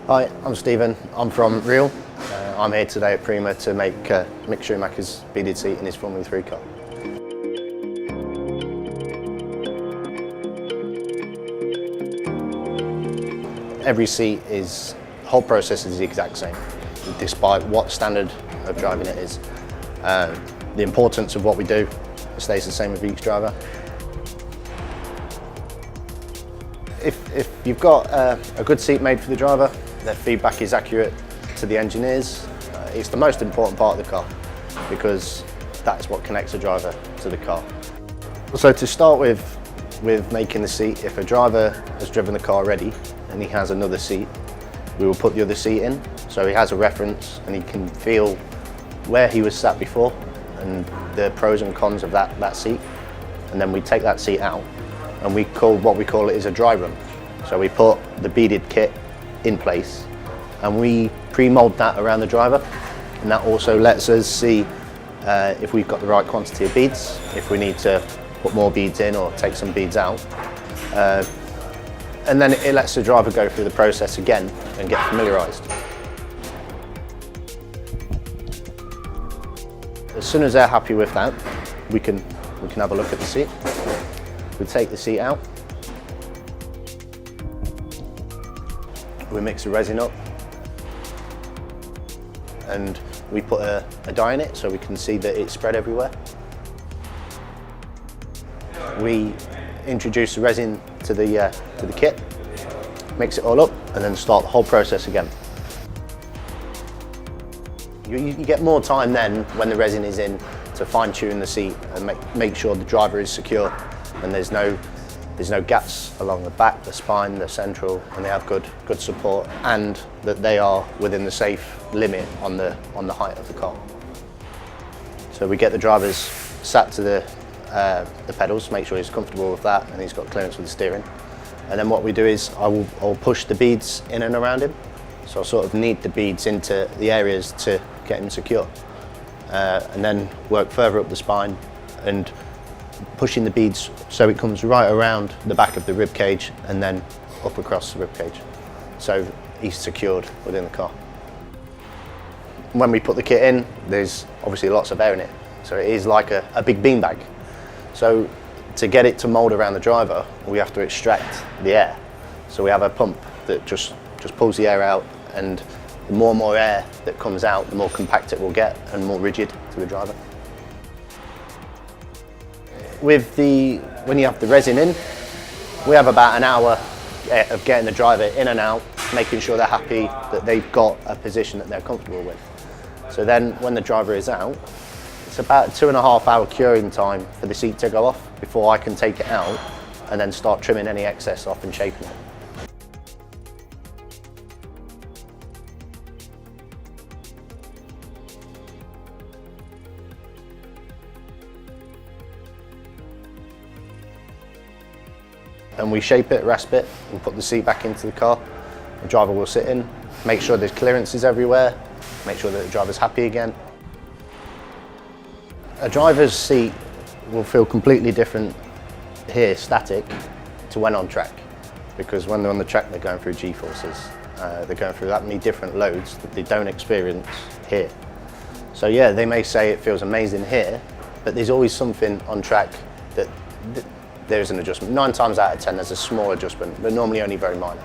Hi, I'm Stephen. I'm from Real. I'm here today at Prima to make Mick Schumacher's beaded seat in his Formula 3 car. Every seat the whole process is the exact same, despite what standard of driving it is. The importance of what we do stays the same with each driver. If you've got a good seat made for the driver, their feedback is accurate to the engineers. It's the most important part of the car because that's what connects the driver to the car. So to start with making the seat, if a driver has driven the car already and he has another seat, we will put the other seat in so he has a reference and he can feel where he was sat before and the pros and cons of that seat. And then we take that seat out and what we call it is a dry run. So we put the beaded kit in place and we pre-mold that around the driver, and that also lets us see if we've got the right quantity of beads, if we need to put more beads in or take some beads out. And then it lets the driver go through the process again and get familiarised. As soon as they're happy with that, we can have a look at the seat. We take the seat out, we mix the resin up, and we put a dye in it so we can see that it's spread everywhere. We introduce the resin to the kit, mix it all up, and then start the whole process again. You get more time then when the resin is in to fine-tune the seat and make sure the driver is secure and there's no gaps along the back, the spine, the central, and they have good support, and that they are within the safe limit on the height of the car. So we get the drivers sat to the pedals, make sure he's comfortable with that and he's got clearance with the steering. And then what we do is I'll push the beads in and around him. So I'll sort of knead the beads into the areas to get him secure. And then work further up the spine and pushing the beads so it comes right around the back of the rib cage and then up across the rib cage. So he's secured within the car. When we put the kit in, there's obviously lots of air in it. So it is like a big beanbag. So to get it to mold around the driver, we have to extract the air. So we have a pump that just pulls the air out, and the more air that comes out, the more compact it will get and more rigid to the driver. When you have the resin in, we have about an hour of getting the driver in and out, making sure they're happy, that they've got a position that they're comfortable with. So then when the driver is out, it's about a 2.5 hour curing time for the seat to go off before I can take it out and then start trimming any excess off and shaping it. And we shape it, rasp it, we'll put the seat back into the car, the driver will sit in, make sure there's clearances everywhere, make sure that the driver's happy again. A driver's seat will feel completely different here, static, to when on track. Because when they're on the track, they're going through G-forces. They're going through that many different loads that they don't experience here. So yeah, they may say it feels amazing here, but there's always something on track that there's an adjustment. 9 times out of 10 there's a small adjustment, but normally only very minor.